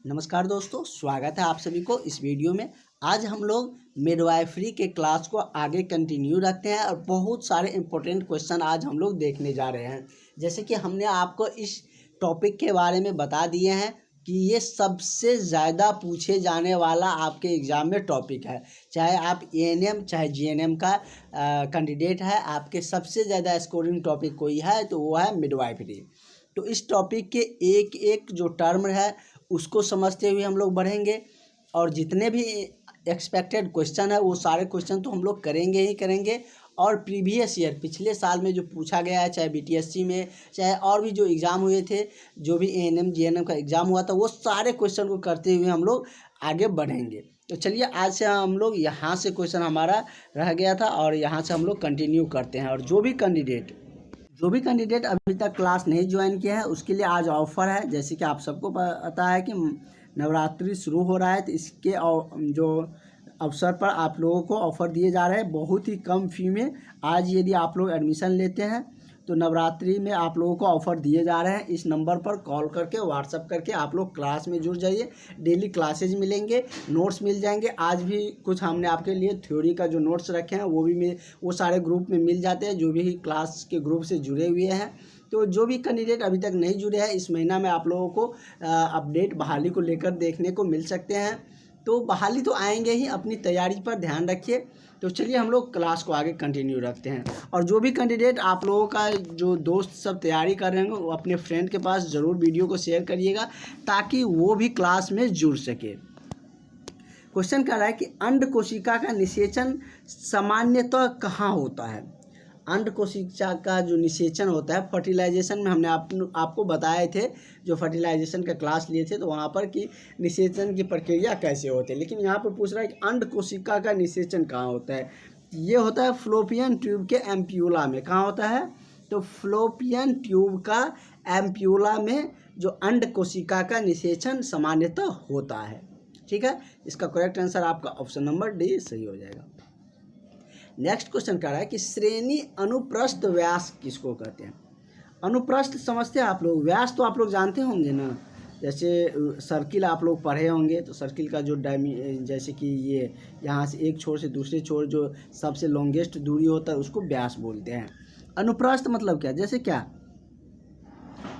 नमस्कार दोस्तों, स्वागत है आप सभी को इस वीडियो में। आज हम लोग मिडवाइफरी के क्लास को आगे कंटिन्यू रखते हैं और बहुत सारे इम्पोर्टेंट क्वेश्चन आज हम लोग देखने जा रहे हैं। जैसे कि हमने आपको इस टॉपिक के बारे में बता दिए हैं कि ये सबसे ज़्यादा पूछे जाने वाला आपके एग्ज़ाम में टॉपिक है। चाहे आप एएनएम चाहे जीएनएम का कैंडिडेट है, आपके सबसे ज़्यादा स्कोरिंग टॉपिक कोई है तो वो है मिडवाइफरी। तो इस टॉपिक के एक एक जो टर्म है उसको समझते हुए हम लोग बढ़ेंगे और जितने भी एक्सपेक्टेड क्वेश्चन है वो सारे क्वेश्चन तो हम लोग करेंगे ही करेंगे। और प्रीवियस ईयर पिछले साल में जो पूछा गया है, चाहे बीटीएससी में चाहे और भी जो एग्ज़ाम हुए थे, जो भी एएनएम जीएनएम का एग्ज़ाम हुआ था, वो सारे क्वेश्चन को करते हुए हम लोग आगे बढ़ेंगे। तो चलिए आज से हम लोग यहाँ से क्वेश्चन हमारा रह गया था और यहाँ से हम लोग कंटिन्यू करते हैं। और जो भी कैंडिडेट अभी तक क्लास नहीं ज्वाइन किया है उसके लिए आज ऑफ़र है। जैसे कि आप सबको पता है कि नवरात्रि शुरू हो रहा है, तो इसके जो अवसर पर आप लोगों को ऑफ़र दिए जा रहे हैं बहुत ही कम फी में। आज यदि आप लोग एडमिशन लेते हैं तो नवरात्रि में आप लोगों को ऑफ़र दिए जा रहे हैं। इस नंबर पर कॉल करके व्हाट्सअप करके आप लोग क्लास में जुड़ जाइए। डेली क्लासेज मिलेंगे, नोट्स मिल जाएंगे। आज भी कुछ हमने आपके लिए थ्योरी का जो नोट्स रखे हैं वो सारे ग्रुप में मिल जाते हैं, जो भी क्लास के ग्रुप से जुड़े हुए हैं। तो जो भी कैंडिडेट अभी तक नहीं जुड़े हैं, इस महीना में आप लोगों को अपडेट बहाली को लेकर देखने को मिल सकते हैं। तो बहाली तो आएंगे ही, अपनी तैयारी पर ध्यान रखिए। तो चलिए हम लोग क्लास को आगे कंटिन्यू रखते हैं। और जो भी कैंडिडेट आप लोगों का जो दोस्त सब तैयारी कर रहे हैं वो अपने फ्रेंड के पास ज़रूर वीडियो को शेयर करिएगा ताकि वो भी क्लास में जुड़ सके। क्वेश्चन कर रहा है कि अंड कोशिका का निषेचन सामान्यतः कहाँ होता है। अंड कोशिका का जो निषेचन होता है फर्टिलाइजेशन में, हमने आपको बताए थे जो फर्टिलाइजेशन का क्लास लिए थे, तो वहाँ पर कि निषेचन की प्रक्रिया कैसे होती है। लेकिन यहाँ पर पूछ रहा है कि अंड कोशिका का निषेचन कहाँ होता है। ये होता है फ्लोपियन ट्यूब के एम्प्यूला में। कहाँ होता है? तो फ्लोपियन ट्यूब का एम्प्यूला में जो अंड कोशिका का निषेचन सामान्यतः होता है। ठीक है, इसका करेक्ट आंसर आपका ऑप्शन नंबर डी सही हो जाएगा। नेक्स्ट क्वेश्चन कह रहा है कि श्रेणी अनुप्रस्थ व्यास किसको कहते हैं। अनुप्रस्थ समझते हैं आप लोग, व्यास तो आप लोग जानते होंगे ना। जैसे सर्किल आप लोग पढ़े होंगे, तो सर्किल का जो जैसे कि ये यहाँ से एक छोर से दूसरे छोर जो सबसे लॉन्गेस्ट दूरी होता है उसको व्यास बोलते हैं। अनुप्रस्थ मतलब क्या, जैसे क्या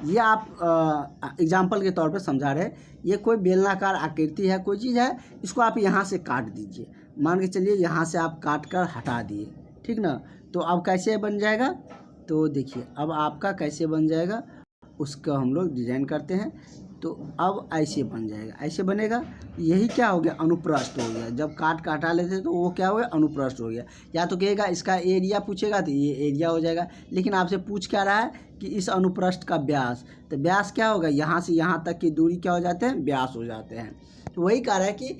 ये आप एग्जाम्पल के तौर पर समझा रहे हैं। ये कोई बेलनाकार आकृति है, कोई चीज़ है, इसको आप यहाँ से काट दीजिए। मान के चलिए यहाँ से आप काट कर हटा दिए, ठीक ना। तो अब कैसे बन जाएगा, तो देखिए अब आपका कैसे बन जाएगा उसका हम लोग डिज़ाइन करते हैं। तो अब ऐसे बन जाएगा, ऐसे बनेगा। यही क्या हो गया, अनुप्रस्थ हो गया। जब काट हटा लेते तो वो क्या हो गया, अनुप्रस्थ हो गया। या तो कहेगा इसका एरिया पूछेगा तो ये एरिया हो जाएगा, लेकिन आपसे पूछ क्या रहा है कि इस अनुप्रस्थ का व्यास, तो व्यास क्या होगा, यहाँ से यहाँ तक की दूरी क्या हो जाते हैं, व्यास हो जाते हैं। तो वही कह रहा है कि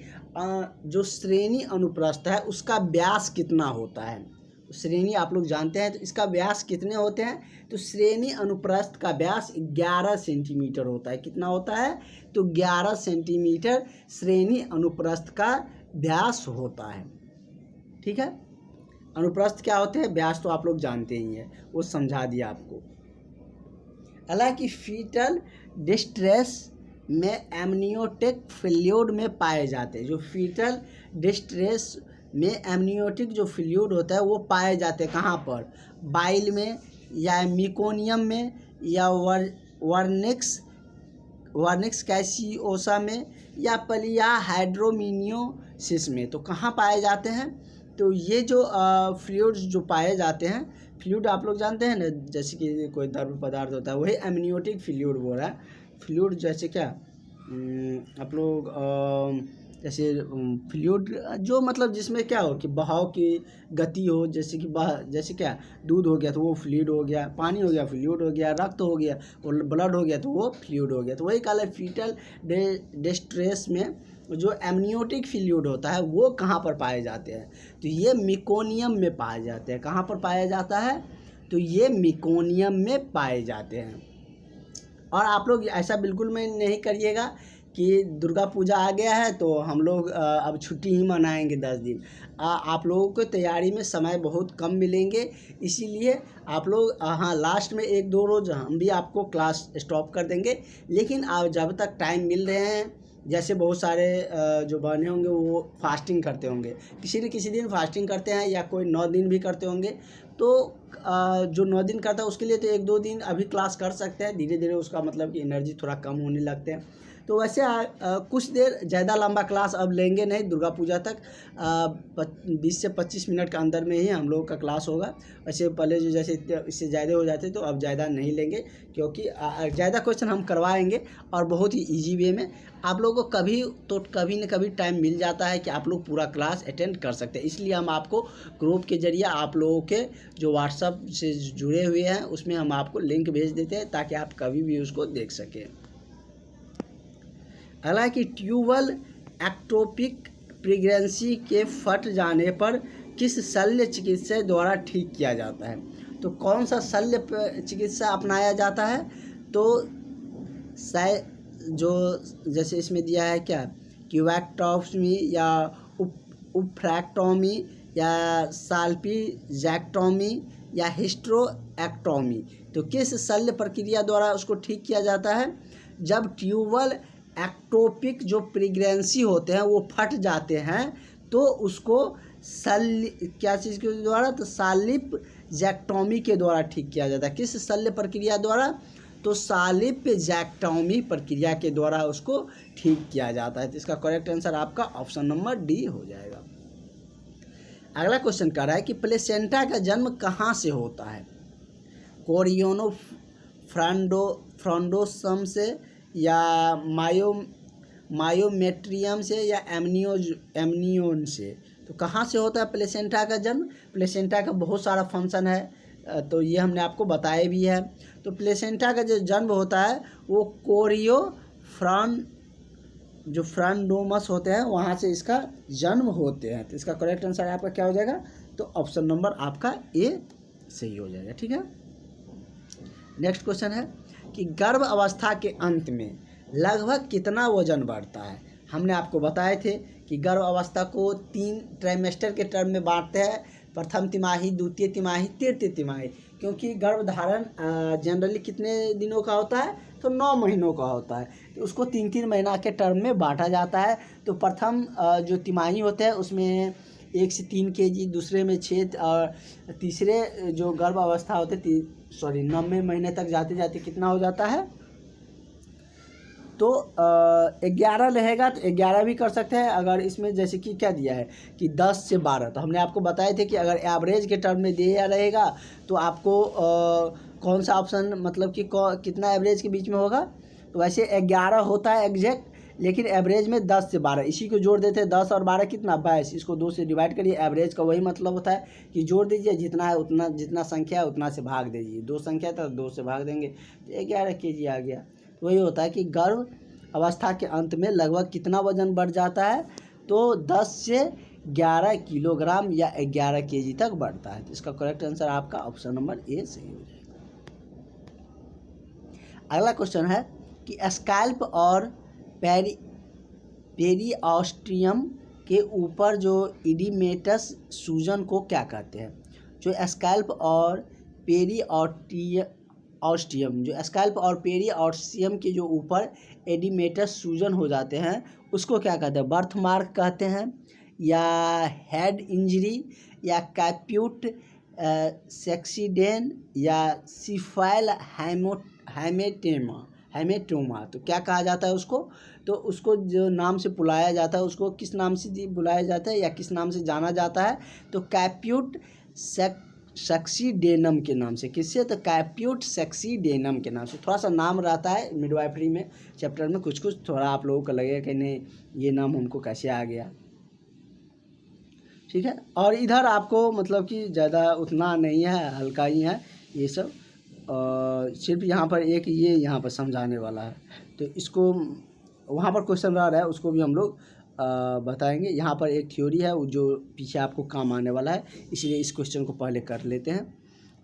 जो श्रेणी अनुप्रस्थ है उसका व्यास कितना होता है। श्रेणी आप लोग जानते हैं, तो इसका व्यास कितने होते हैं। तो श्रेणी अनुप्रस्थ का व्यास 11 सेंटीमीटर होता है। कितना होता है, तो 11 सेंटीमीटर श्रेणी अनुप्रस्थ का व्यास होता है। ठीक है, अनुप्रस्थ क्या होते हैं, व्यास तो आप लोग जानते ही हैं, वो समझा दिया आपको। हालांकि फीटल डिस्ट्रेस में एमनियोटिक फ्लूइड में पाए जाते हैं। जो फीटल डिस्ट्रेस में एमनियोटिक जो फ्लूइड होता है वो पाए जाते हैं कहाँ पर, बाइल में या मिकोनियम में या वर्निक्स कैसियोसा में या पलिया हाइड्रोमिनियोसिस में। तो कहाँ पाए जाते हैं, तो ये जो फ्लूइड्स जो पाए जाते हैं, फ्लूइड आप लोग जानते हैं ना, जैसे कि कोई द्रव पदार्थ होता है वही एमनियोटिक फ्लूइड बोल रहा है। फ्लूइड जैसे क्या आप लोग जैसे फ्लूइड जो मतलब जिसमें क्या हो कि बहाव की गति हो, जैसे कि जैसे क्या दूध हो गया तो वो फ्लूइड हो गया, पानी हो गया फ्लूइड हो गया, रक्त हो गया और ब्लड हो गया तो वो फ्लूइड हो गया। तो वही कहा है फीटल डिस्ट्रेस में जो एमनियोटिक फ्लूइड होता है वो कहाँ पर पाए जाते हैं, तो ये मिकोनियम में पाए जाते हैं। कहाँ पर पाया जाता है, तो ये मिकोनियम में पाए जाते हैं। और आप लोग ऐसा बिल्कुल में नहीं करिएगा कि दुर्गा पूजा आ गया है तो हम लोग अब छुट्टी ही मनाएंगे 10 दिन। आप लोगों को तैयारी में समय बहुत कम मिलेंगे, इसीलिए आप लोग हाँ लास्ट में 1-2 रोज़ हम भी आपको क्लास स्टॉप कर देंगे। लेकिन आप जब तक टाइम मिल रहे हैं जैसे बहुत सारे जो बहनें होंगे वो फास्टिंग करते होंगे, किसी न किसी दिन फास्टिंग करते हैं, या कोई 9 दिन भी करते होंगे। तो जो 9 दिन करता है उसके लिए तो 1-2 दिन अभी क्लास कर सकते हैं, धीरे धीरे उसका मतलब कि एनर्जी थोड़ा कम होने लगते हैं। तो वैसे कुछ देर ज़्यादा लंबा क्लास अब लेंगे नहीं, दुर्गा पूजा तक 20 से 25 मिनट के अंदर में ही हम लोगों का क्लास होगा। वैसे पहले जो जैसे इससे ज़्यादा हो जाते तो अब ज़्यादा नहीं लेंगे, क्योंकि ज़्यादा क्वेश्चन हम करवाएंगे और बहुत ही ईजी वे में। आप लोगों को कभी न कभी टाइम मिल जाता है कि आप लोग पूरा क्लास अटेंड कर सकते हैं, इसलिए हम आपको ग्रुप के जरिए आप लोगों के जो व्हाट्सएप से जुड़े हुए हैं उसमें हम आपको लिंक भेज देते हैं, ताकि आप कभी भी उसको देख सकें। अगला है कि ट्यूबल एक्टोपिक प्रेगनेंसी के फट जाने पर किस शल्य चिकित्सा द्वारा ठीक किया जाता है? तो कौन सा शल्य चिकित्सा अपनाया जाता है? तो जो जैसे इसमें दिया है क्या, क्यूवेक्टॉमी या उफ्रैक्टोमी या साल्पीजैक्टोमी या हिस्टेरोएक्टोमी। तो किस शल्य प्रक्रिया द्वारा उसको ठीक किया जाता है? जब ट्यूबल एक्टोपिक जो प्रेगनेंसी होते हैं वो फट जाते हैं तो उसको क्या चीज़ के द्वारा, तो साल्पीजैक्टोमी के द्वारा ठीक किया जाता है। किस शल्य प्रक्रिया द्वारा? तो साल्पीजैक्टोमी प्रक्रिया के द्वारा उसको ठीक किया जाता है। तो इसका करेक्ट आंसर आपका ऑप्शन नंबर डी हो जाएगा। अगला क्वेश्चन कह रहा है कि प्लेसेंटा का जन्म कहाँ से होता है? कोरियोनो फ्रांडोसम से, या मायोमेट्रियम से, या एमनियोन से। तो कहाँ से होता है प्लेसेंटा का जन्म? प्लेसेंटा का बहुत सारा फंक्शन है, तो ये हमने आपको बताया भी है। तो प्लेसेंटा का जो जन्म होता है वो जो फ्रांडोमस होते हैं वहाँ से इसका जन्म होते हैं। तो इसका करेक्ट आंसर आपका क्या हो जाएगा? तो ऑप्शन नंबर आपका ए सही हो जाएगा। ठीक है, नेक्स्ट क्वेश्चन है कि गर्भ अवस्था के अंत में लगभग कितना वजन बढ़ता है? हमने आपको बताए थे कि गर्भ अवस्था को 3 ट्राइमेस्टर के टर्म में बांटते हैं, प्रथम तिमाही, द्वितीय तिमाही, तृतीय तिमाही। क्योंकि गर्भधारण जनरली कितने दिनों का होता है? तो 9 महीनों का होता है, तो उसको 3-3 महीना के टर्म में बांटा जाता है। तो प्रथम जो तिमाही होते हैं उसमें 1 से 3 kg, दूसरे में 6, और तीसरे जो गर्भ अवस्था होते 90 महीने तक जाते जाते कितना हो जाता है? तो 11 रहेगा, तो 11 भी कर सकते हैं। अगर इसमें जैसे कि क्या दिया है कि 10 से 12, तो हमने आपको बताए थे कि अगर एवरेज के टर्म में दिया रहेगा तो आपको कौन सा ऑप्शन मतलब कि कितना एवरेज के बीच में होगा? तो वैसे 11 होता है एग्जैक्ट, लेकिन एवरेज में 10 से 12, इसी को जोड़ देते हैं। 10 और 12 कितना? 22। इसको 2 से डिवाइड करिए। एवरेज का वही मतलब होता है कि जोड़ दीजिए, जितना है उतना, जितना संख्या है उतना से भाग दीजिए। 2 संख्या तो 2 से भाग देंगे तो 11 kg आ गया। तो वही होता है कि गर्भ अवस्था के अंत में लगभग कितना वजन बढ़ जाता है? तो 10 से 11 किलोग्राम या 11 kg तक बढ़ता है। तो इसका करेक्ट आंसर आपका ऑप्शन नंबर ए सही हो जाएगा। अगला क्वेश्चन है कि स्कैल्प और पेरिऑस्टियम के ऊपर जो इडिमेटस सूजन को क्या कहते हैं? जो स्कैल्प और पेरिऑस्टियम के जो ऊपर एडिमेटस सूजन हो जाते हैं उसको क्या कहते हैं? बर्थ मार्क कहते हैं, या हेड इंजरी, या कैप्यूट सेक्सीडेन, या सिफाइल हेमेटोमा। तो क्या कहा जाता है उसको? तो उसको जो नाम से बुलाया जाता है उसको किस नाम से बुलाया जाता है या किस नाम से जाना जाता है? तो कैप्यूट सक्सीडेनम के नाम से। किससे? तो कैप्यूट सक्सीडेनम के नाम से। थोड़ा सा नाम रहता है मिडवाइफरी में चैप्टर में, कुछ थोड़ा आप लोगों को लगेगा कि नहीं ये नाम हमको कैसे आ गया। ठीक है, और इधर आपको मतलब कि ज़्यादा उतना नहीं है, हल्का ही है ये सब। सिर्फ यहाँ पर एक ये यहाँ पर समझाने वाला है, तो इसको वहाँ पर क्वेश्चन रह रहा है उसको भी हम लोग बताएंगे। यहाँ पर एक थ्योरी है जो पीछे आपको काम आने वाला है, इसलिए इस क्वेश्चन को पहले कर लेते हैं।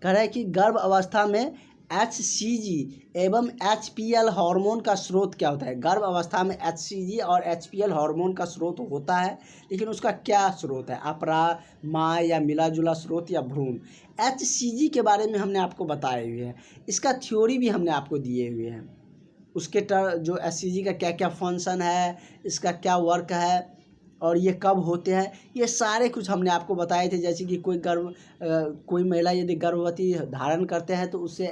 कह रहा है कि गर्भ अवस्था में HCG एवं HPL हार्मोन का स्रोत क्या होता है? गर्भ अवस्था में HCG और HPL हार्मोन का स्रोत होता है, लेकिन उसका क्या स्रोत है? अपरा, माँ, या मिला जुला स्रोत, या भ्रूण? HCG के बारे में हमने आपको बताए हुए हैं, इसका थ्योरी भी हमने आपको दिए हुए हैं। उसके जो एससीजी का क्या क्या फंक्शन है, इसका क्या वर्क है और ये कब होते हैं, ये सारे कुछ हमने आपको बताए थे। जैसे कि कोई महिला यदि गर्भवती धारण करते हैं तो उससे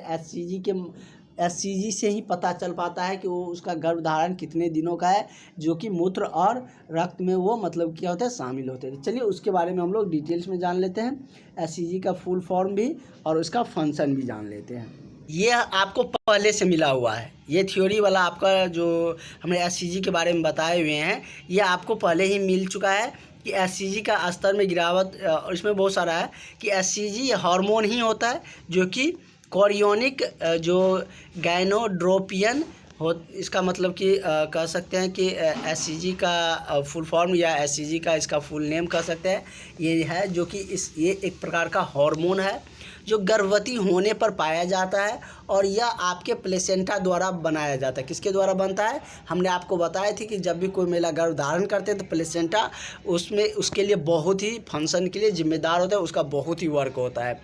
एससीजी से ही पता चल पाता है कि वो उसका गर्भधारण कितने दिनों का है, जो कि मूत्र और रक्त में वो मतलब क्या होता है, शामिल होते हैं। चलिए उसके बारे में हम लोग डिटेल्स में जान लेते हैं, एससीजी का फुल फॉर्म भी और उसका फंक्शन भी जान लेते हैं। ये आपको पहले से मिला हुआ है, ये थ्योरी वाला आपका जो हमने एससीजी के बारे में बताए हुए हैं, ये आपको पहले ही मिल चुका है कि एससीजी का स्तर में गिरावट, और इसमें बहुत सारा है कि एससीजी हार्मोन ही होता है जो कि कोरियोनिक जो गाइनोड्रोपियन हो, इसका मतलब कि कह सकते हैं कि एससीजी का फुल फॉर्म या एससीजी का इसका फुल नेम कह सकते हैं, ये है जो कि ये एक प्रकार का हार्मोन है जो गर्भवती होने पर पाया जाता है और यह आपके प्लेसेंटा द्वारा बनाया जाता है। किसके द्वारा बनता है, हमने आपको बताया थी कि जब भी कोई महिला गर्भ धारण करते हैं तो प्लेसेंटा उसमें उसके लिए बहुत ही फंक्शन के लिए जिम्मेदार होता है, उसका बहुत ही वर्क होता है।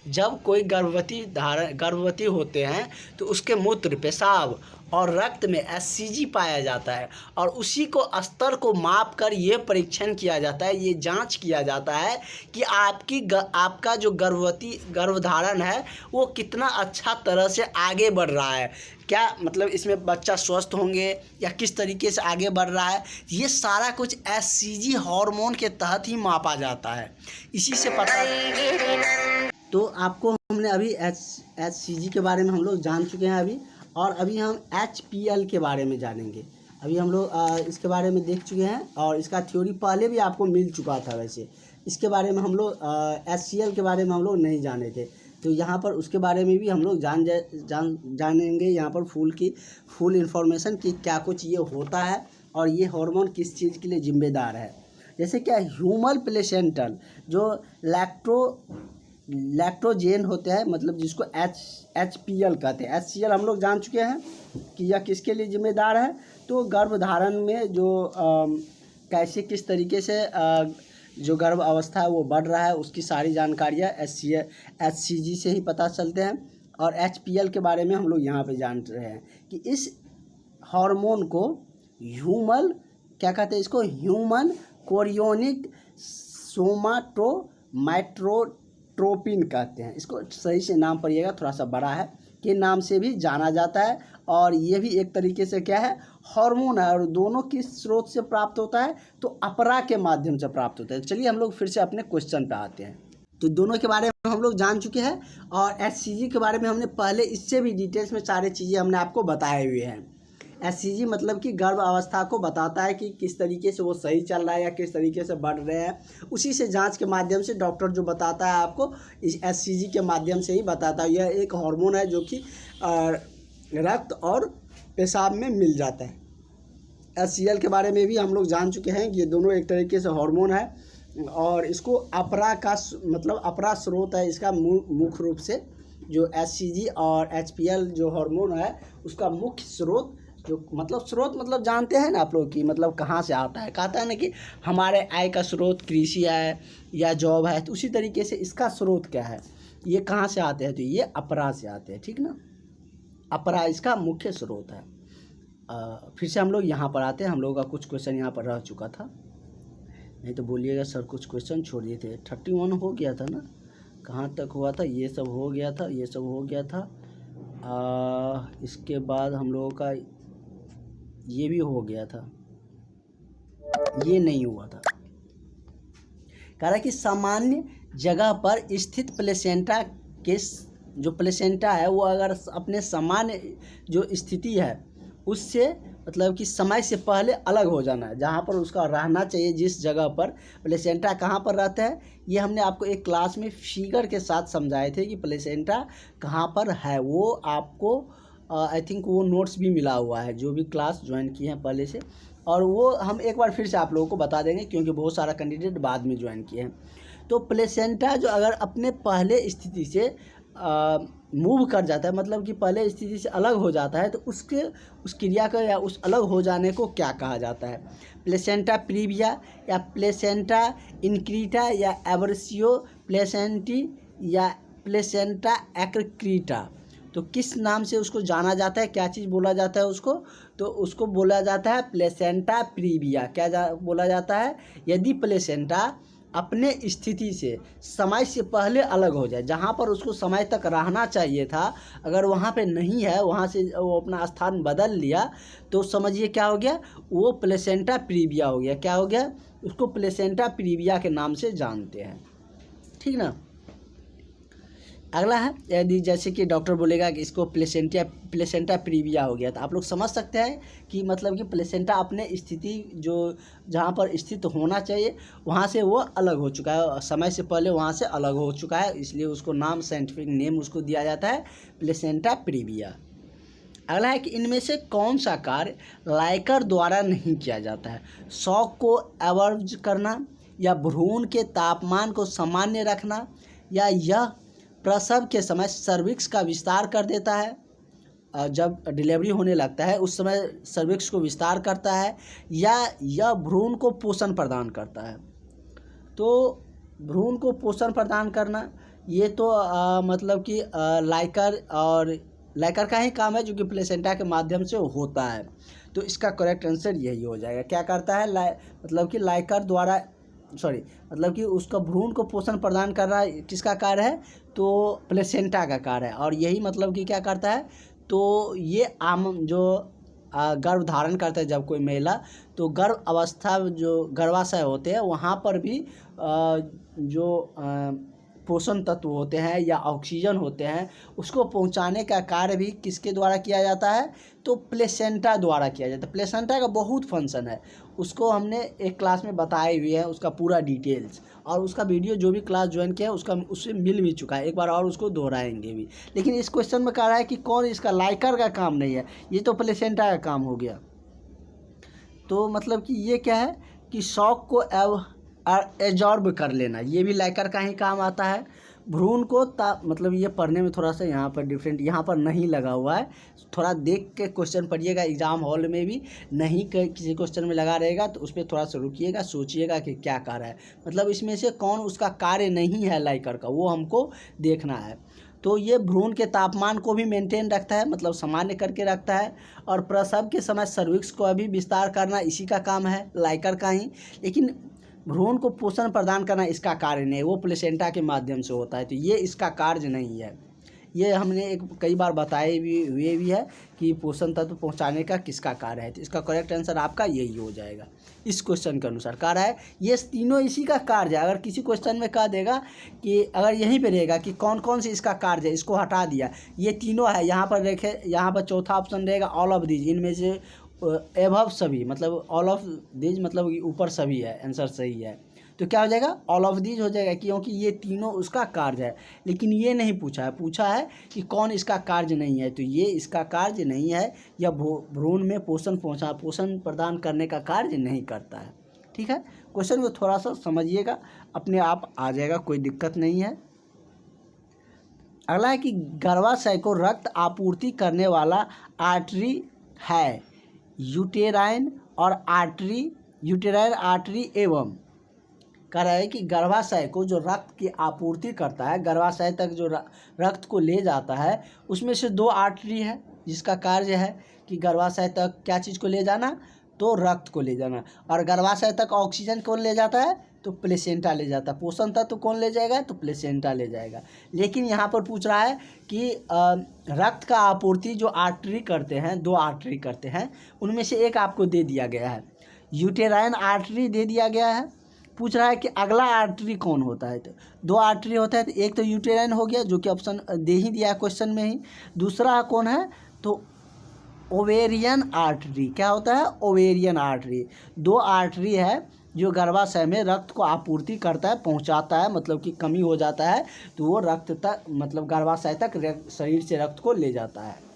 जब कोई गर्भवती होते हैं तो उसके मूत्र, पेशाब और रक्त में एससीजी पाया जाता है और उसी को स्तर को माप कर ये परीक्षण किया जाता है, ये जांच किया जाता है कि आपका जो गर्भधारण है वो कितना अच्छा तरह से आगे बढ़ रहा है, क्या मतलब इसमें बच्चा स्वस्थ होंगे या किस तरीके से आगे बढ़ रहा है। ये सारा कुछ एससीजी हार्मोन के तहत ही मापा जाता है, इसी से पता। तो आपको हमने अभी एचसीजी के बारे में हम लोग जान चुके हैं अभी, और अभी हम एचपीएल के बारे में जानेंगे। अभी हम लोग इसके बारे में देख चुके हैं और इसका थ्योरी पहले भी आपको मिल चुका था। वैसे इसके बारे में हम लोग एचसीएल के बारे में हम लोग नहीं जाने थे, तो यहाँ पर उसके बारे में भी हम लोग जानेंगे। यहाँ पर फुल इन्फॉर्मेशन कि क्या कुछ ये होता है और ये हार्मोन किस चीज़ के लिए जिम्मेदार है। जैसे क्या ह्यूमन प्लेसेंटल जो लैक्टोजेन होते हैं, मतलब जिसको एचपीएल कहते हैं। एचसीएल हम लोग जान चुके हैं कि यह किसके लिए जिम्मेदार है, तो गर्भधारण में जो कैसे किस तरीके से जो गर्भ अवस्था है वो बढ़ रहा है, उसकी सारी जानकारियाँ एचसीजी से ही पता चलते हैं। और एचपीएल के बारे में हम लोग यहाँ पे जान रहे हैं कि इस हार्मोन को क्या कहते हैं, इसको ह्यूमन कोरियोनिक सोमाटोमाइट्रोट्रोपिन कहते हैं। इसको सही से नाम पढ़िएगा, थोड़ा सा बड़ा है, के नाम से भी जाना जाता है। और ये भी एक तरीके से क्या है, हार्मोन है, और दोनों किस स्रोत से प्राप्त होता है, तो अपरा के माध्यम से प्राप्त होता है। चलिए हम लोग फिर से अपने क्वेश्चन पे आते हैं। तो दोनों के बारे में हम लोग जान चुके हैं और एचसीजी के बारे में हमने पहले इससे भी डिटेल्स में सारी चीज़ें हमने आपको बताए हुए हैं। एचसीजी मतलब कि गर्भ अवस्था को बताता है कि किस तरीके से वो सही चल रहा है या किस तरीके से बढ़ रहे हैं। उसी से जांच के माध्यम से डॉक्टर जो बताता है आपको, इस एचसीजी के माध्यम से ही बताता है। यह एक हार्मोन है जो कि रक्त और पेशाब में मिल जाता है। एचसीएल के बारे में भी हम लोग जान चुके हैं कि ये दोनों एक तरीके से हार्मोन है और इसको अपरा स्रोत है इसका मुख्य रूप से। जो एचसीजी और एचपीएल जो हार्मोन है उसका मुख्य स्रोत, जो स्रोत जानते हैं ना आप लोग की, मतलब कहाँ से आता है। कहता है ना कि हमारे आय का स्रोत कृषि है या जॉब है, तो उसी तरीके से इसका स्रोत क्या है, ये कहाँ से आते हैं, तो ये अपरा से आते हैं, ठीक ना। अपरा इसका मुख्य स्रोत है। फिर से हम लोग यहाँ पर आते हैं। हम लोगों का कुछ क्वेश्चन यहाँ पर रह चुका था, नहीं तो बोलिएगा सर कुछ क्वेश्चन छोड़ दिए थे। 31 हो गया था ना, कहाँ तक हुआ था, ये सब हो गया था, ये सब हो गया था। इसके बाद हम लोगों का ये भी हो गया था, ये नहीं हुआ था। कह रहा कि सामान्य जगह पर स्थित प्लेसेंटा के जो प्लेसेंटा है वो अगर अपने सामान्य जो स्थिति है उससे मतलब कि समय से पहले अलग हो जाना है, जहाँ पर उसका रहना चाहिए, जिस जगह पर प्लेसेंटा कहाँ पर रहता है, ये हमने आपको एक क्लास में फिगर के साथ समझाए थे कि प्लेसेंटा कहाँ पर है। वो आपको आई थिंक वो नोट्स भी मिला हुआ है, जो भी क्लास ज्वाइन किए हैं पहले से, और वो हम एक बार फिर से आप लोगों को बता देंगे क्योंकि बहुत सारा कैंडिडेट बाद में ज्वाइन किए हैं। तो प्लेसेंटा जो अगर अपने पहले स्थिति से मूव कर जाता है, मतलब कि पहले स्थिति से अलग हो जाता है, तो उस क्रिया का या उस अलग हो जाने को क्या कहा जाता है। प्लेसेंटा प्रीविया या प्लेसेंटा इनक्रीटा या एवर्सियो प्लेसेंटी या प्लेसेंटा एक्रीटा। तो किस नाम से उसको जाना जाता है, क्या चीज़ बोला जाता है उसको? तो उसको बोला जाता है प्लेसेंटा प्रीविया। क्या बोला जाता है? यदि प्लेसेंटा अपने स्थिति से समय से पहले अलग हो जाए, जहाँ पर उसको समय तक रहना चाहिए था, अगर वहाँ पे नहीं है, वहाँ से वो अपना स्थान बदल लिया, तो समझिए क्या हो गया, वो प्लेसेंटा प्रीविया हो गया। क्या हो गया? उसको प्लेसेंटा प्रीविया के नाम से जानते हैं। ठीक ना। अगला है, यदि जैसे कि डॉक्टर बोलेगा कि इसको प्लेसेंटा प्रीविया हो गया, तो आप लोग समझ सकते हैं कि मतलब कि प्लेसेंटा अपने स्थिति जो जहाँ पर स्थित होना चाहिए वहाँ से वो अलग हो चुका है, समय से पहले वहाँ से अलग हो चुका है, इसलिए उसको नाम, साइंटिफिक नेम उसको दिया जाता है प्लेसेंटा प्रीविया। अगला है कि इनमें से कौन सा कार्य लाइकर द्वारा नहीं किया जाता है? शॉक को एवर्ज करना, या भ्रूण के तापमान को सामान्य रखना, या यह प्रसव के समय सर्विक्स का विस्तार कर देता है, जब डिलीवरी होने लगता है उस समय सर्विक्स को विस्तार करता है, या यह भ्रूण को पोषण प्रदान करता है? तो भ्रूण को पोषण प्रदान करना ये तो मतलब कि लाइकर का ही काम है, जो कि प्लेसेंटा के माध्यम से होता है। तो इसका करेक्ट आंसर यही हो जाएगा। क्या करता है? मतलब कि लाइकर द्वारा, सॉरी, मतलब कि उसका भ्रूण को पोषण प्रदान करना किसका कार्य है? तो प्लेसेंटा का कार्य है। और यही मतलब कि क्या करता है? तो ये आम जो गर्भ धारण करता है जब कोई महिला, तो गर्भ अवस्था जो गर्भाशय होते हैं वहाँ पर भी जो पोषण तत्व होते हैं या ऑक्सीजन होते हैं उसको पहुंचाने का कार्य भी किसके द्वारा किया जाता है? तो प्लेसेंटा द्वारा किया जाता है। प्लेसेंटा का बहुत फंक्शन है, उसको हमने एक क्लास में बताए हुए हैं, उसका पूरा डिटेल्स, और उसका वीडियो जो भी क्लास ज्वाइन किया है उसका उससे मिल भी चुका है, एक बार और उसको दोहराएंगे भी। लेकिन इस क्वेश्चन में कह रहा है कि कौन इसका लाइकर का काम नहीं है, ये तो प्लेसेंटा का काम हो गया। तो मतलब कि ये क्या है कि शॉक को एजॉर्ब कर लेना, ये भी लाइकर का ही काम आता है। भ्रूण को मतलब ये पढ़ने में थोड़ा सा यहाँ पर डिफरेंट, यहाँ पर नहीं लगा हुआ है, थोड़ा देख के क्वेश्चन पढ़िएगा। एग्जाम हॉल में भी नहीं किसी क्वेश्चन में लगा रहेगा तो उस पर थोड़ा सा रुकिएगा, सोचिएगा कि क्या कार्य है, मतलब इसमें से कौन उसका कार्य नहीं है लाइकर का, वो हमको देखना है। तो ये भ्रूण के तापमान को भी मेंटेन रखता है, मतलब सामान्य करके रखता है, और प्रसव के समय सर्विक्स को अभी विस्तार करना इसी का काम है, लाइकर का ही। लेकिन भ्रूण को पोषण प्रदान करना इसका कार्य नहीं, वो प्लेसेंटा के माध्यम से होता है, तो ये इसका कार्य नहीं है। ये हमने कई बार बताए हुए भी है कि पोषण तत्व पहुंचाने का किसका कार्य है। तो इसका करेक्ट आंसर आपका यही हो जाएगा इस क्वेश्चन के अनुसार। कार्य है ये तीनों इसी का कार्य है। अगर किसी क्वेश्चन में कह देगा कि अगर यहीं पे रहेगा कि कौन कौन से इसका कार्य है, इसको हटा दिया, ये तीनों है, यहाँ पर देखे, यहाँ पर चौथा ऑप्शन रहेगा ऑल ऑफ दीज, इनमें से एबव सभी, मतलब ऑल ऑफ दीज मतलब ऊपर सभी है, आंसर सही है। तो क्या हो जाएगा? ऑल ऑफ दीज हो जाएगा, क्योंकि ये तीनों उसका कार्य है। लेकिन ये नहीं पूछा है, पूछा है कि कौन इसका कार्य नहीं है, तो ये इसका कार्य नहीं है, या भ्रूण में पोषण प्रदान करने का कार्य नहीं करता है। ठीक है, क्वेश्चन को थोड़ा सा समझिएगा, अपने आप आ जाएगा, कोई दिक्कत नहीं है। अगला है कि गर्भाशय को रक्त आपूर्ति करने वाला आर्टरी है, यूटेराइन और आर्टरी, यूटेराइन आर्टरी एवं कह रहा है कि गर्भाशय को जो रक्त की आपूर्ति करता है, गर्भाशय तक जो रक्त को ले जाता है, उसमें से दो आर्टरी है जिसका कार्य है कि गर्भाशय तक क्या चीज़ को ले जाना? तो रक्त को ले जाना। और गर्भाशय तक ऑक्सीजन कौन ले जाता है? तो प्लेसेंटा ले जाता है। पोषण तत्व तो कौन ले जाएगा? तो प्लेसेंटा ले जाएगा। लेकिन यहाँ पर पूछ रहा है कि रक्त का आपूर्ति जो आर्टरी करते हैं, दो आर्टरी करते हैं, उनमें से एक आपको दे दिया गया है, यूटेराइन आर्टरी दे दिया गया है। पूछ रहा है कि अगला आर्टरी कौन होता है, तो दो आर्टरी होता है, तो एक तो यूटेराइन हो गया जो कि ऑप्शन दे ही दिया क्वेश्चन में ही। दूसरा कौन है? तो ओवेरियन आर्टरी। क्या होता है? Ovarian artery. दो आर्टरी है जो गर्भाशय में रक्त को आपूर्ति करता है, पहुंचाता है, मतलब कि कमी हो जाता है तो वो रक्त तक, मतलब गर्भाशय तक शरीर से रक्त को ले जाता है।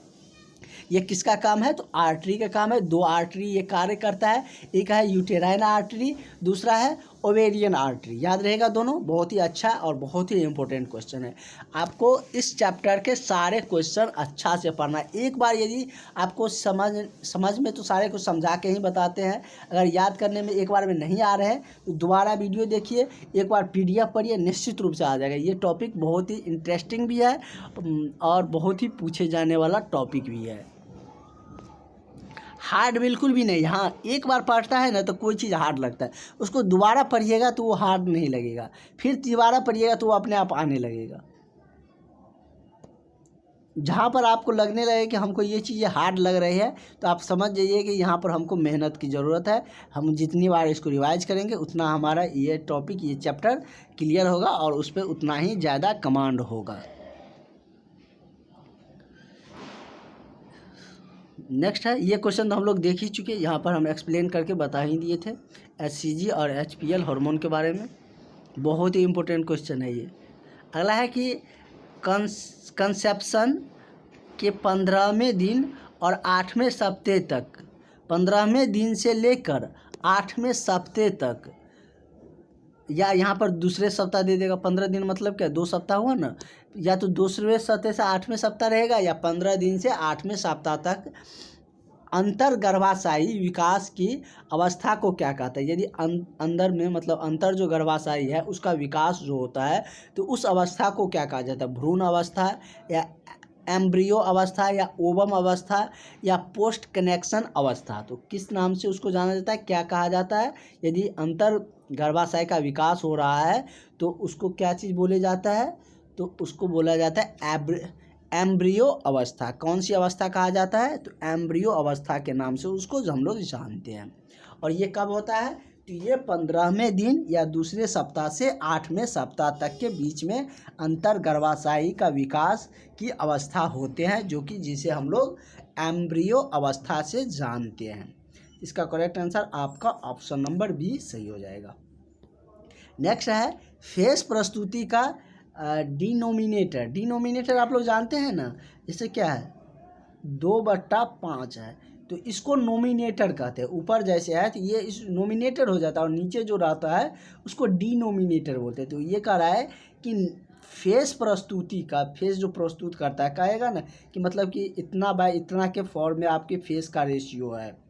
ये किसका काम है? तो आर्टरी का काम है। दो आर्टरी ये कार्य करता है, एक है यूटेराइन आर्टरी, दूसरा है ओवेरियन आर्टरी। याद रहेगा दोनों, बहुत ही अच्छा और बहुत ही इंपॉर्टेंट क्वेश्चन है। आपको इस चैप्टर के सारे क्वेश्चन अच्छा से पढ़ना है। एक बार यदि आपको समझ में तो सारे कुछ समझा के ही बताते हैं, अगर याद करने में एक बार में नहीं आ रहे हैं तो दोबारा वीडियो देखिए, एक बार PDF पढ़िए, निश्चित रूप से आ जाएगा। ये टॉपिक बहुत ही इंटरेस्टिंग भी है और बहुत ही पूछे जाने वाला टॉपिक भी है। हार्ड बिल्कुल भी नहीं। हाँ, एक बार पढ़ता है ना तो कोई चीज़ हार्ड लगता है, उसको दोबारा पढ़िएगा तो वो हार्ड नहीं लगेगा, फिर दोबारा पढ़िएगा तो वो अपने आप आने लगेगा। जहाँ पर आपको लगने लगे कि हमको ये चीज़ें हार्ड लग रही है तो आप समझ जाइए कि यहाँ पर हमको मेहनत की ज़रूरत है। हम जितनी बार इसको रिवाइज करेंगे उतना हमारा ये टॉपिक, ये चैप्टर क्लियर होगा और उस पर उतना ही ज़्यादा कमांड होगा। नेक्स्ट है, ये क्वेश्चन तो हम लोग देख ही चुके हैं, यहाँ पर हम एक्सप्लेन करके बता ही दिए थे HCG और HPL हार्मोन के बारे में। बहुत ही इम्पोर्टेंट क्वेश्चन है ये। अगला है कि कंसेप्शन के 15वें दिन और 8वें सप्ताह तक, 15वें दिन से लेकर 8वें सप्ताह तक, या यहाँ पर दूसरे सप्ताह दे देगा। 15 दिन मतलब क्या, 2 सप्ताह हुआ ना, या तो दूसरे सप्ताह से 8वें सप्ताह रहेगा या 15 दिन से 8वें सप्ताह तक अंतर गर्भाशयी विकास की अवस्था को क्या कहता है। यदि अंदर में मतलब अंतर जो गर्भाशयी है उसका विकास जो होता है तो उस अवस्था को क्या कहा जाता है, भ्रूण अवस्था या एम्ब्रियो अवस्था या ओवम अवस्था या पोस्ट कनेक्शन अवस्था। तो किस नाम से उसको जाना जाता है, क्या कहा जाता है। यदि अंतर गर्भाशय का विकास हो रहा है तो उसको क्या चीज़ बोले जाता है, तो उसको बोला जाता है एम्ब्रियो अवस्था। कौन सी अवस्था कहा जाता है, तो एम्ब्रियो अवस्था के नाम से उसको हम लोग जानते हैं। और ये कब होता है, तो ये 15वें दिन या दूसरे सप्ताह से 8वें सप्ताह तक के बीच में अंतर गर्भाशयी का विकास की अवस्था होते हैं, जो कि जिसे हम लोग एम्ब्रियो अवस्था से जानते हैं। इसका करेक्ट आंसर आपका ऑप्शन नंबर बी सही हो जाएगा। नेक्स्ट है फेस प्रस्तुति का डिनोमिनेटर। डिनोमिनेटर आप लोग जानते हैं ना, जैसे क्या है 2/5 है तो इसको नोमिनेटर कहते हैं। ऊपर जैसे है तो ये इस नोमिनेटर हो जाता है और नीचे जो रहता है उसको डिनोमिनेटर बोलते हैं। तो ये कह रहा है कि फेस प्रस्तुति का, फेस जो प्रस्तुत करता है कहेगा ना कि मतलब कि इतना बाय इतना के फॉर्म में आपके फेस का रेशियो है।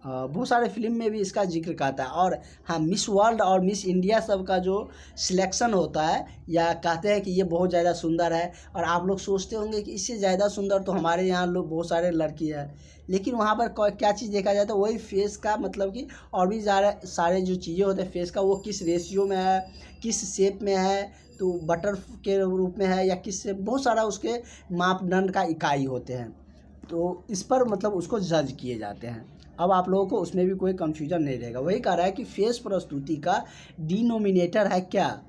बहुत सारे फिल्म में भी इसका जिक्र करता है। और हाँ, मिस वर्ल्ड और मिस इंडिया सब का जो सिलेक्शन होता है या कहते हैं कि ये बहुत ज़्यादा सुंदर है, और आप लोग सोचते होंगे कि इससे ज़्यादा सुंदर तो हमारे यहाँ लोग बहुत सारे लड़की है, लेकिन वहाँ पर क्या चीज़ देखा जाता है, वही फेस का मतलब कि और भी ज़्यादा सारे जो चीज़ें होते हैं फेस का, वो किस रेशियो में है, किस शेप में है, तो बटर के रूप में है या किस शेप, बहुत सारा उसके मापदंड का इकाई होते हैं। तो इस पर मतलब उसको जज किए जाते हैं। अब आप लोगों को उसमें भी कोई कन्फ्यूजन नहीं रहेगा। वही कह रहा है कि फेस प्रस्तुति का डिनोमिनेटर है क्या,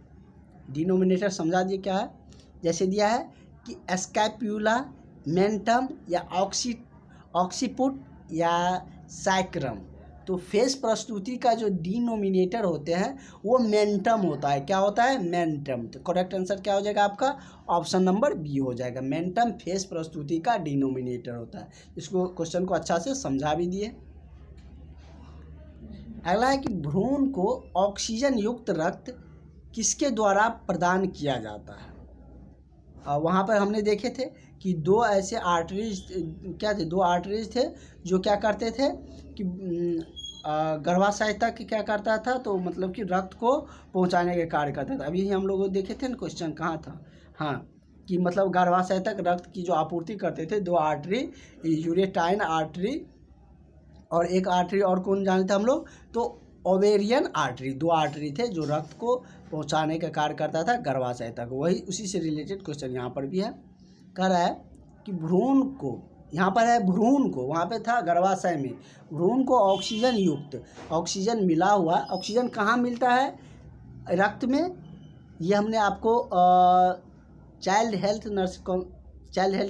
डिनोमिनेटर समझा दिए क्या है। जैसे दिया है कि स्कैप्यूला, मेंटम या ऑक्सीपुट या सैक्रम। तो फेस प्रस्तुति का जो डिनोमिनेटर होते हैं वो मेंटम होता है। क्या होता है, मेंटम। तो करेक्ट आंसर क्या हो जाएगा आपका, ऑप्शन नंबर बी हो जाएगा। मेंटम फेस प्रस्तुति का डिनोमिनेटर होता है। इसको क्वेश्चन को अच्छा से समझा भी दिए। अगला है कि भ्रूण को ऑक्सीजन युक्त रक्त किसके द्वारा प्रदान किया जाता है। वहाँ पर हमने देखे थे कि 2 ऐसे आर्टरीज क्या थे, 2 आर्टरीज थे जो क्या करते थे कि गर्भाशय तक क्या करता था, तो मतलब कि रक्त को पहुँचाने के कार्य करता था। अभी हम लोग देखे थे ना क्वेश्चन, कहाँ था, हाँ, कि मतलब गर्भाशय तक रक्त की जो आपूर्ति करते थे 2 आर्टरी, यूरेटाइन आर्टरी और एक आर्टरी और कौन जानते हम लोग, तो ओवेरियन आर्टरी। 2 आर्टरी थे जो रक्त को पहुंचाने का कार्य करता था गर्भाशय तक। वही उसी से रिलेटेड क्वेश्चन यहाँ पर भी है। कह रहा है कि भ्रूण को, यहाँ पर है भ्रूण को, वहाँ पे था गर्भाशय में, भ्रूण को ऑक्सीजन युक्त, ऑक्सीजन मिला हुआ, ऑक्सीजन कहाँ मिलता है, रक्त में। ये हमने आपको चाइल्ड हेल्थ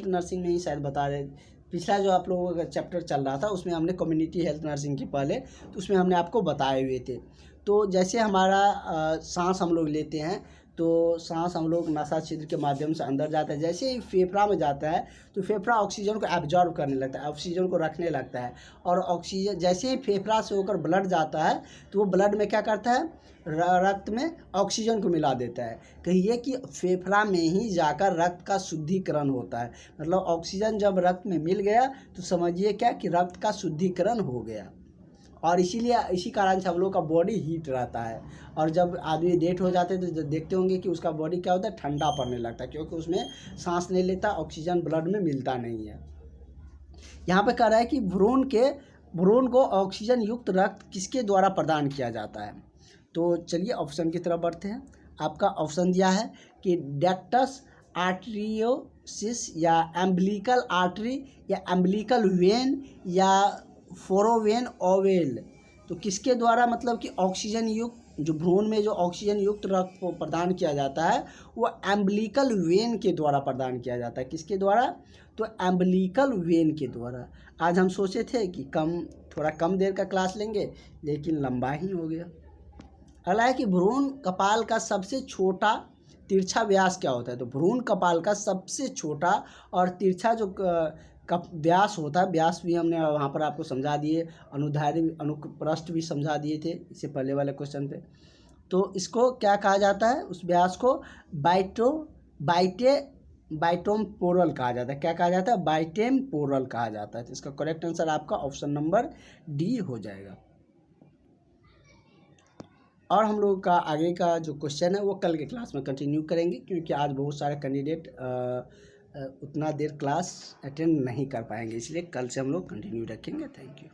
नर्सिंग में ही शायद बता रहे, पिछला जो आप लोगों का चैप्टर चल रहा था उसमें हमने कम्युनिटी हेल्थ नर्सिंग के पहले, तो उसमें हमने आपको बताए हुए थे। तो जैसे हमारा सांस हम लोग लेते हैं तो सांस हम लोग नासा छिद्र के माध्यम से अंदर जाता है। जैसे ही फेफड़ा में जाता है तो फेफड़ा ऑक्सीजन को एब्जॉर्ब करने लगता है, ऑक्सीजन को रखने लगता है। और ऑक्सीजन जैसे ही फेफड़ा से होकर ब्लड जाता है तो वो ब्लड में क्या करता है, रक्त में ऑक्सीजन को मिला देता है। कहिए कि फेफड़ा में ही जाकर रक्त का शुद्धिकरण होता है। मतलब ऑक्सीजन जब रक्त में मिल गया तो समझिए क्या कि रक्त का शुद्धिकरण हो गया। और इसीलिए इसी कारण से हम लोग का बॉडी हीट रहता है। और जब आदमी डेथ हो जाते हैं तो देखते होंगे कि उसका बॉडी क्या होता है, ठंडा पड़ने लगता है, क्योंकि उसमें सांस नहीं लेता, ऑक्सीजन ब्लड में मिलता नहीं है। यहाँ पे कह रहा है कि भ्रूण को ऑक्सीजन युक्त रक्त किसके द्वारा प्रदान किया जाता है। तो चलिए ऑप्शन की तरफ बढ़ते हैं। आपका ऑप्शन दिया है कि डक्टस आर्टरियोसिस या एम्बिलिकल आर्टरी या एम्बिलिकल वेन या फोरोवेन ओवेल। तो किसके द्वारा, मतलब कि ऑक्सीजन युक्त जो भ्रूण में जो ऑक्सीजन युक्त रक्त को प्रदान किया जाता है वो एम्बिलिकल वेन के द्वारा प्रदान किया जाता है। किसके द्वारा, तो एम्बिलिकल वेन के द्वारा। आज हम सोचे थे कि थोड़ा कम देर का क्लास लेंगे, लेकिन लंबा ही हो गया। अगला है कि भ्रूण कपाल का सबसे छोटा तिरछा व्यास क्या होता है। तो भ्रूण कपाल का सबसे छोटा और तिरछा जो व्यास होता है, व्यास भी हमने वहाँ पर आपको समझा दिए, अनुदैर्ध्य अनुप्रस्थ भी समझा दिए थे इससे पहले वाले क्वेश्चन पे। तो इसको क्या कहा जाता है, उस व्यास को बाइटेम्पोरल कहा जाता है। क्या कहा जाता है, बाइटेम्पोरल कहा जाता है। तो इसका करेक्ट आंसर आपका ऑप्शन नंबर डी हो जाएगा। और हम लोग का आगे का जो क्वेश्चन है वो कल के क्लास में कंटिन्यू करेंगे, क्योंकि आज बहुत सारे कैंडिडेट उतना देर क्लास अटेंड नहीं कर पाएंगे, इसलिए कल से हम लोग कंटिन्यू रखेंगे। Thank you.